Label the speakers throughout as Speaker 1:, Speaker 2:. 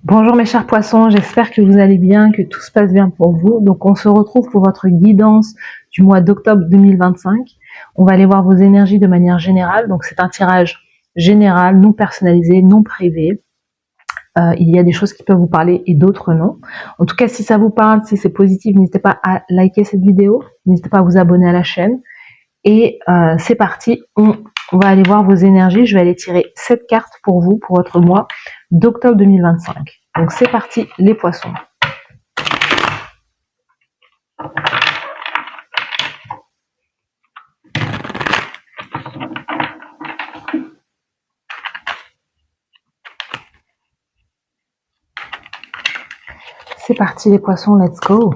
Speaker 1: Bonjour mes chers poissons, j'espère que vous allez bien, que tout se passe bien pour vous. Donc on se retrouve pour votre guidance du mois d'octobre 2025. On va aller voir vos énergies de manière générale. Donc c'est un tirage général, non personnalisé, non privé. Il y a des choses qui peuvent vous parler et d'autres non. En tout cas, si ça vous parle, si c'est positif, n'hésitez pas à liker cette vidéo. N'hésitez pas à vous abonner à la chaîne. Et c'est parti, on va aller voir vos énergies. Je vais aller tirer 7 cartes pour vous, pour votre mois d'octobre 2025. Donc c'est parti, les poissons. C'est parti les poissons, let's go.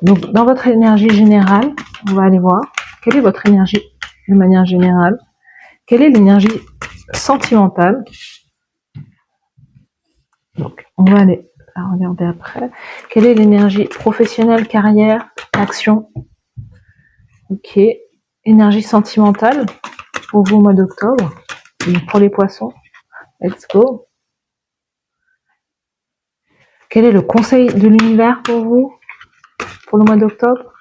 Speaker 1: Donc dans votre énergie générale, on va aller voir quelle est votre énergie de manière générale. Quelle est l'énergie sentimentale? Donc on va aller regarder après. Quelle est l'énergie professionnelle, carrière, action? Ok. Énergie sentimentale pour vous au mois d'octobre. Pour les poissons, let's go. Quel est le conseil de l'univers pour vous pour le mois d'octobre?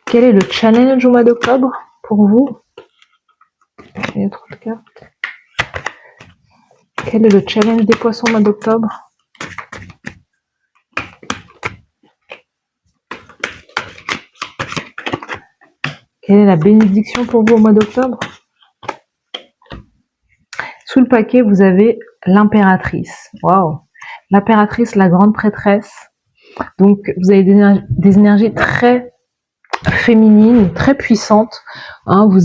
Speaker 1: Quel est le challenge au mois d'octobre pour vous? Il y a trop de cartes. Quel est le challenge des poissons au mois d'octobre? Quelle est la bénédiction pour vous au mois d'octobre? Sous le paquet, vous avez l'impératrice. Waouh! L'impératrice, la grande prêtresse. Donc, vous avez des énergies très féminines, très puissantes. Hein, vous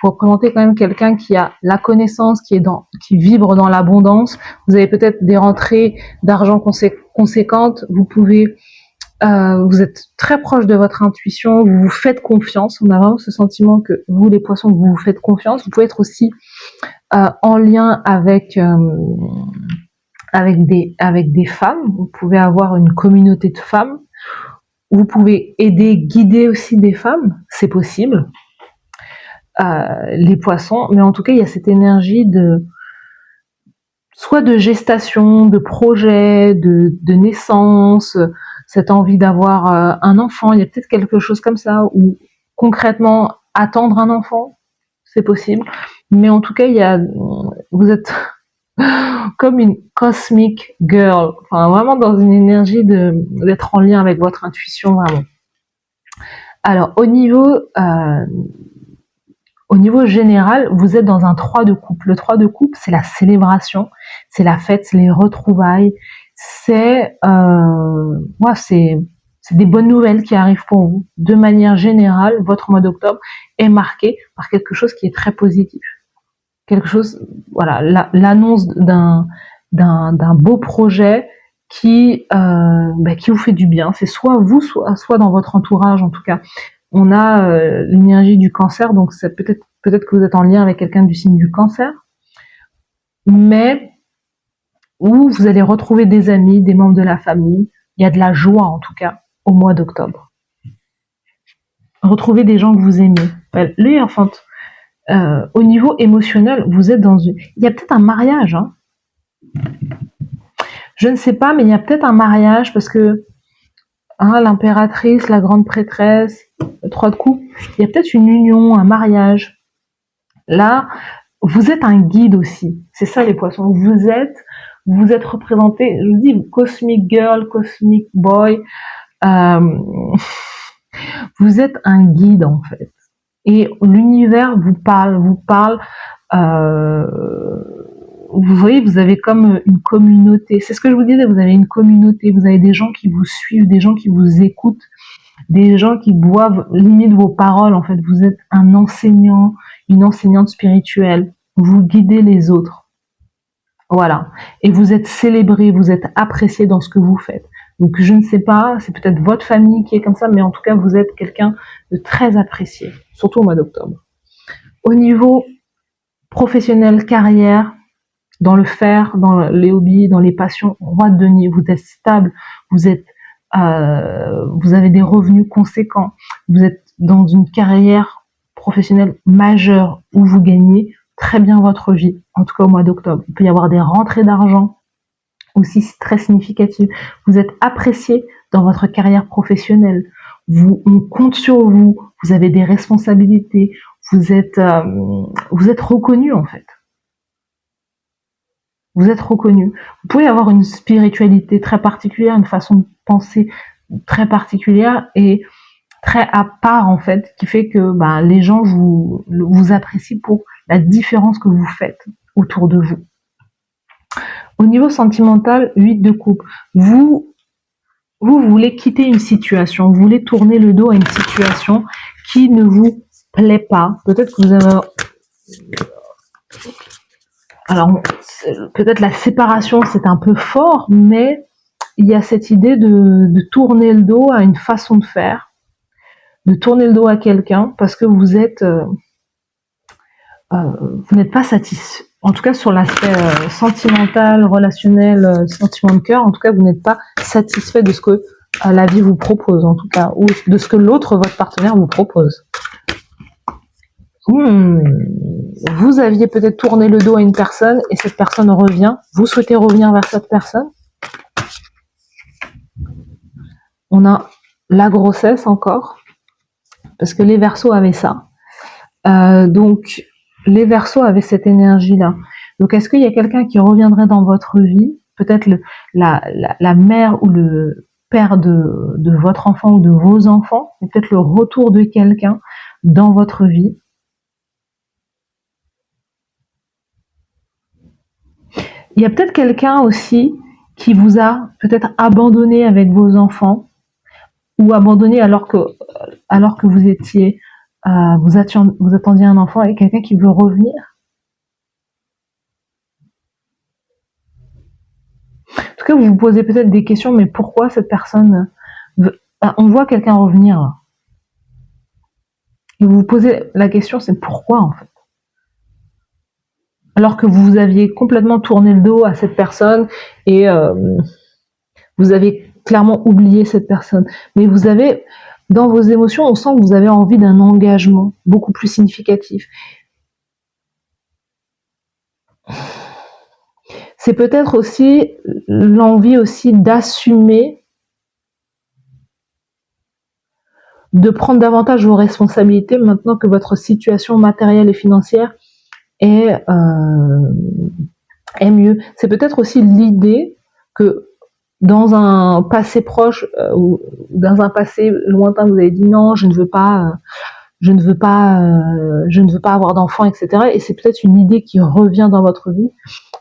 Speaker 1: représentez quand même quelqu'un qui a la connaissance, qui vibre dans l'abondance. Vous avez peut-être des rentrées d'argent conséquentes. Vous êtes très proche de votre intuition, vous vous faites confiance. On a vraiment ce sentiment que vous, les poissons, vous vous faites confiance. Vous pouvez être aussi en lien avec des femmes. Vous pouvez avoir une communauté de femmes. Vous pouvez aider, guider aussi des femmes, c'est possible. Les poissons, mais en tout cas, il y a cette énergie soit de gestation, de projet, de naissance, cette envie d'avoir un enfant. Il y a peut-être quelque chose comme ça, ou concrètement attendre un enfant, c'est possible. Mais en tout cas, vous êtes comme une cosmic girl, enfin vraiment dans une énergie d'être en lien avec votre intuition vraiment. Alors au niveau général, vous êtes dans un 3 de coupe. Le 3 de coupe, c'est la célébration, c'est la fête, c'est les retrouvailles, c'est des bonnes nouvelles qui arrivent pour vous. De manière générale, votre mois d'octobre est marqué par quelque chose qui est très positif. Quelque chose, voilà, l'annonce d'un beau projet qui vous fait du bien. C'est soit vous, soit dans votre entourage en tout cas. On a l'énergie du cancer, donc c'est peut-être que vous êtes en lien avec quelqu'un du signe du cancer, mais où vous allez retrouver des amis, des membres de la famille. Il y a de la joie en tout cas au mois d'octobre. Retrouvez des gens que vous aimez. Les enfants, au niveau émotionnel, vous êtes il y a peut-être un mariage. Hein. Je ne sais pas, mais il y a peut-être un mariage parce que l'impératrice, la grande prêtresse, le 3 de coupe, il y a peut-être une union, un mariage. Là, vous êtes un guide aussi. C'est ça les poissons. Vous êtes représenté, je vous dis, cosmic girl, cosmic boy. Vous êtes un guide en fait. Et l'univers vous parle. Vous voyez, vous avez comme une communauté. C'est ce que je vous disais, vous avez une communauté, vous avez des gens qui vous suivent, des gens qui vous écoutent, des gens qui boivent limite vos paroles. En fait, vous êtes un enseignant, une enseignante spirituelle. Vous guidez les autres. Voilà. Et vous êtes célébré, vous êtes apprécié dans ce que vous faites. Donc, je ne sais pas, c'est peut-être votre famille qui est comme ça, mais en tout cas, vous êtes quelqu'un de très apprécié, surtout au mois d'octobre. Au niveau professionnel, carrière, dans le faire, dans les hobbies, dans les passions, roi de denier, vous êtes stable, vous avez des revenus conséquents, vous êtes dans une carrière professionnelle majeure où vous gagnez très bien votre vie, en tout cas au mois d'octobre. Il peut y avoir des rentrées d'argent aussi très significatives. Vous êtes apprécié dans votre carrière professionnelle. On compte sur vous. Vous avez des responsabilités. Vous êtes reconnu en fait. Vous êtes reconnu. Vous pouvez avoir une spiritualité très particulière, une façon de penser très particulière et très à part en fait, qui fait que les gens vous apprécient pour la différence que vous faites autour de vous. Au niveau sentimental, 8 de coupe. Vous voulez quitter une situation, vous voulez tourner le dos à une situation qui ne vous plaît pas. Peut-être que vous avez... Alors, peut-être la séparation, c'est un peu fort, mais il y a cette idée de tourner le dos à une façon de faire, de tourner le dos à quelqu'un parce que vous n'êtes pas satisfait. En tout cas, sur l'aspect sentimental, relationnel, sentiment de cœur, en tout cas, vous n'êtes pas satisfait de ce que la vie vous propose, en tout cas, ou de ce que l'autre, votre partenaire, vous propose. Vous aviez peut-être tourné le dos à une personne et cette personne revient. Vous souhaitez revenir vers cette personne. On a la grossesse encore, parce que les Verseaux avaient ça. Donc, les Verseaux avaient cette énergie-là. Donc, est-ce qu'il y a quelqu'un qui reviendrait dans votre vie, peut-être la mère ou le père de votre enfant ou de vos enfants, et peut-être le retour de quelqu'un dans votre vie. Il y a peut-être quelqu'un aussi qui vous a peut-être abandonné avec vos enfants, ou abandonné alors que vous étiez, vous attendiez un enfant, et quelqu'un qui veut revenir. En tout cas, vous vous posez peut-être des questions, mais pourquoi cette personne veut... On voit quelqu'un revenir là. Et vous vous posez la question, c'est pourquoi en fait. Alors que vous aviez complètement tourné le dos à cette personne et vous avez clairement oublié cette personne. Mais vous avez, dans vos émotions, on sent que vous avez envie d'un engagement beaucoup plus significatif. C'est peut-être aussi l'envie aussi d'assumer, de prendre davantage vos responsabilités maintenant que votre situation matérielle et financière est mieux. C'est peut-être aussi l'idée que dans un passé proche ou dans un passé lointain, vous avez dit non, je ne veux pas avoir d'enfants, etc. Et c'est peut-être une idée qui revient dans votre vie.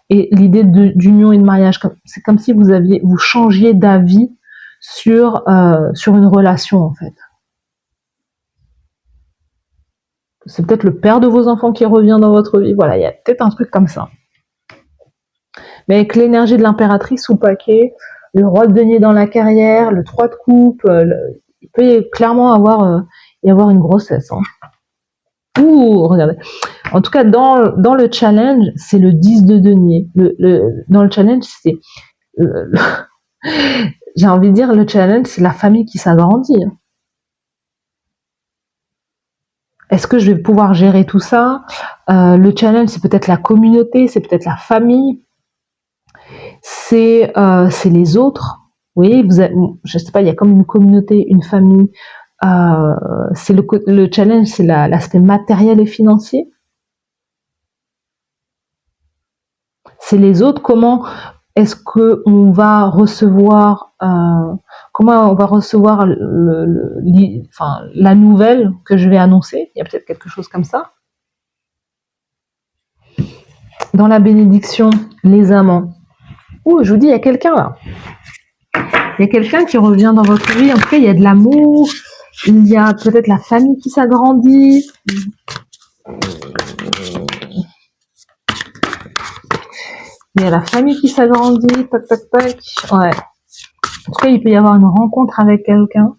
Speaker 1: Et l'idée d'union et de mariage, c'est comme si vous changiez d'avis sur une relation en fait. C'est peut-être le père de vos enfants qui revient dans votre vie. Voilà, il y a peut-être un truc comme ça. Mais avec l'énergie de l'impératrice ou paquet, le roi de denier dans la carrière, le 3 de coupe, il peut clairement y avoir une grossesse. Hein. Ouh, regardez. En tout cas, dans le challenge, c'est le 10 de denier. Dans le challenge, c'est... j'ai envie de dire, le challenge, c'est la famille qui s'agrandit. Est-ce que je vais pouvoir gérer tout ça? Le challenge, c'est peut-être la communauté, c'est peut-être la famille. C'est les autres. Vous voyez, je sais pas, il y a comme une communauté, une famille. C'est le challenge, c'est l'aspect matériel et financier. C'est les autres. Comment est-ce que on va recevoir la nouvelle que je vais annoncer? Il y a peut-être quelque chose comme ça. Dans la bénédiction, les amants. Ouh, je vous dis, il y a quelqu'un là. Il y a quelqu'un qui revient dans votre vie. En tout cas, il y a de l'amour. Il y a peut-être la famille qui s'agrandit. Il y a la famille qui s'agrandit. Tac, tac, tac. Ouais. En tout cas, il peut y avoir une rencontre avec quelqu'un.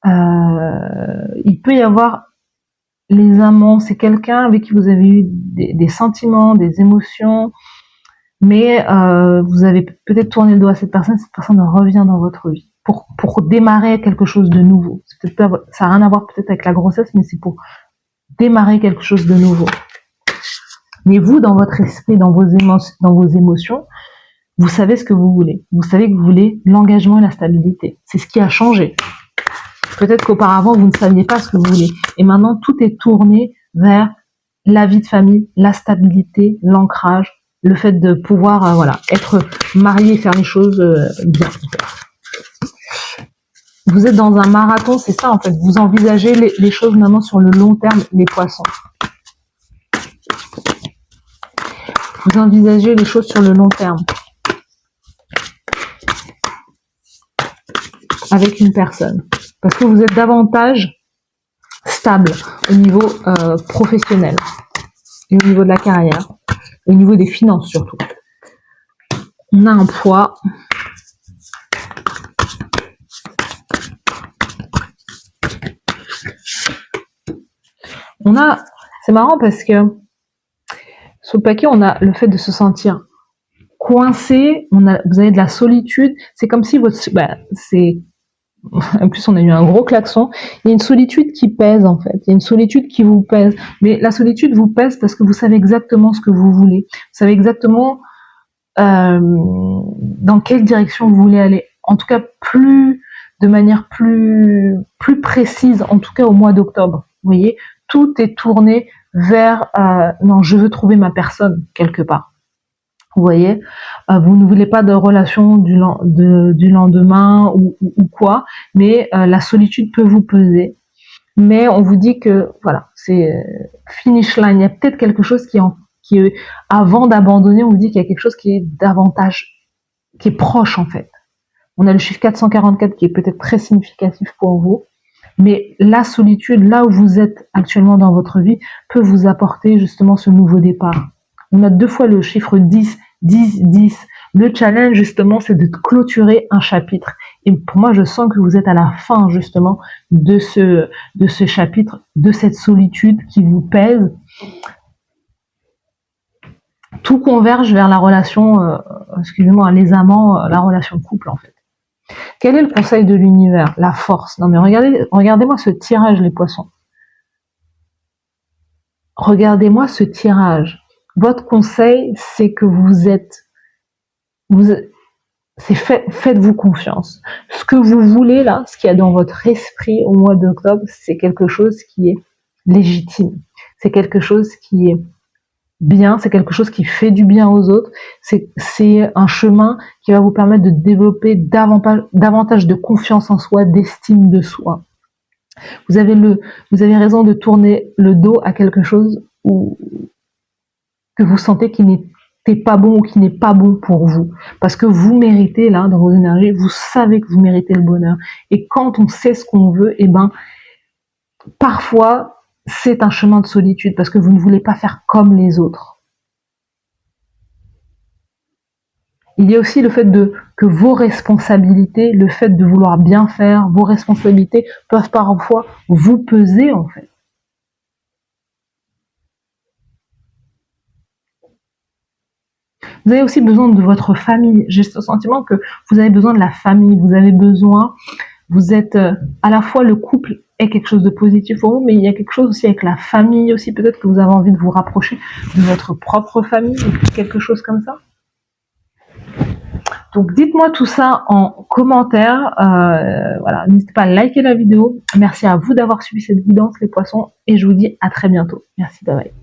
Speaker 1: Il peut y avoir les amants. C'est quelqu'un avec qui vous avez eu des sentiments, des émotions. Mais vous avez peut-être tourné le dos à cette personne revient dans votre vie pour démarrer quelque chose de nouveau. Ça n'a rien à voir peut-être avec la grossesse, mais c'est pour démarrer quelque chose de nouveau. Mais vous, dans votre esprit, dans vos émotions, vous savez ce que vous voulez. Vous savez que vous voulez l'engagement et la stabilité. C'est ce qui a changé. Peut-être qu'auparavant, vous ne saviez pas ce que vous voulez. Et maintenant, tout est tourné vers la vie de famille, la stabilité, l'ancrage, le fait de pouvoir voilà, être marié et faire les choses bien. Vous êtes dans un marathon, c'est ça en fait. Vous envisagez les choses maintenant sur le long terme, les poissons. Vous envisagez les choses sur le long terme. Avec une personne. Parce que vous êtes davantage stable au niveau professionnel. Et au niveau de la carrière. Au niveau des finances surtout. On a un poids. On a, c'est marrant parce que sur le paquet, on a le fait de se sentir coincé, vous avez de la solitude, c'est comme si votre, en plus on a eu un gros klaxon, il y a une solitude qui pèse en fait, il y a une solitude qui vous pèse, mais la solitude vous pèse parce que vous savez exactement ce que vous voulez, vous savez exactement dans quelle direction vous voulez aller, en tout cas de manière plus précise, en tout cas au mois d'octobre, vous voyez, tout est tourné vers non, je veux trouver ma personne quelque part. Vous voyez, vous ne voulez pas de relation du lendemain ou quoi, mais la solitude peut vous peser. Mais on vous dit que voilà, c'est finish line. Il y a peut-être quelque chose qui est avant d'abandonner, on vous dit qu'il y a quelque chose qui est davantage, qui est proche en fait. On a le chiffre 444 qui est peut-être très significatif pour vous. Mais la solitude, là où vous êtes actuellement dans votre vie, peut vous apporter justement ce nouveau départ. On a 2 fois le chiffre 10, 10, 10. Le challenge, justement, c'est de clôturer un chapitre. Et pour moi, je sens que vous êtes à la fin, justement, de ce chapitre, de cette solitude qui vous pèse. Tout converge vers la relation, excusez-moi, les amants, la relation couple, en fait. Quel est le conseil de l'univers? La force. Non mais regardez-moi ce tirage, les poissons. Regardez-moi ce tirage. Votre conseil, c'est que faites-vous confiance. Ce que vous voulez là, ce qu'il y a dans votre esprit au mois d'octobre, c'est quelque chose qui est légitime. C'est quelque chose qui est bien, c'est quelque chose qui fait du bien aux autres. C'est un chemin qui va vous permettre de développer davantage de confiance en soi, d'estime de soi. Vous avez raison de tourner le dos à quelque chose que vous sentez qui n'était pas bon ou qui n'est pas bon pour vous. Parce que vous méritez, là, dans vos énergies, vous savez que vous méritez le bonheur. Et quand on sait ce qu'on veut, parfois, c'est un chemin de solitude parce que vous ne voulez pas faire comme les autres. Il y a aussi le fait que vos responsabilités, le fait de vouloir bien faire, vos responsabilités peuvent parfois vous peser en fait. Vous avez aussi besoin de votre famille. J'ai ce sentiment que vous avez besoin de la famille, vous êtes à la fois le couple est quelque chose de positif pour vous, mais il y a quelque chose aussi avec la famille aussi, peut-être que vous avez envie de vous rapprocher de votre propre famille, quelque chose comme ça. Donc dites-moi tout ça en commentaire, voilà, n'hésitez pas à liker la vidéo, merci à vous d'avoir suivi cette guidance les poissons, et je vous dis à très bientôt, merci, bye bye.